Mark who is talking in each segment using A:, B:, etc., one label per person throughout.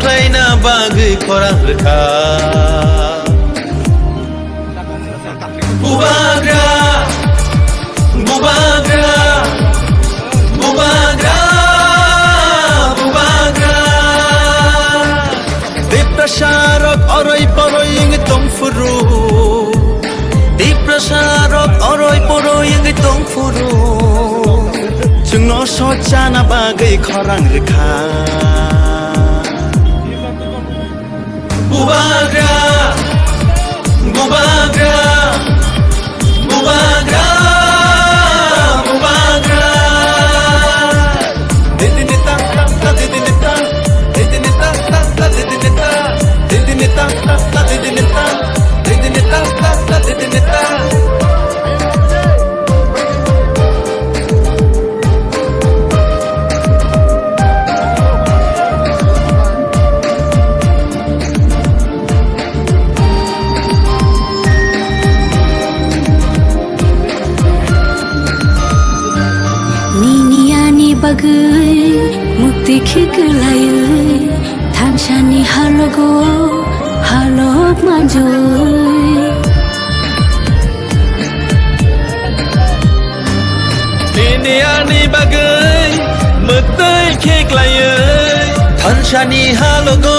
A: बाथ्रायना बागै खौरां रोखा बुबाग्रा बुबाग्रा बुबाग्रा बुबाग्रा Deprasarok oroy poroy yang tongfuru Deprasarok oroy poroy yang tongfuru Jengno sojana bagai khorang rekha Bubagra Bubagra Bubagra Bubagra Didinita Didinita Didinita Didinita Didinita Didinita Didinita Didinita
B: bagai mukti khiklayai thamsani halogo halok manjoi
A: Niniani bagai mukti khiklayai thamsani halogo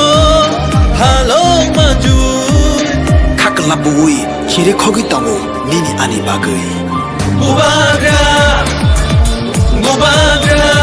A: halok manjoi
C: Kaklabui kiri khogi tamu nini ani bagai
A: Bubagra Bubagra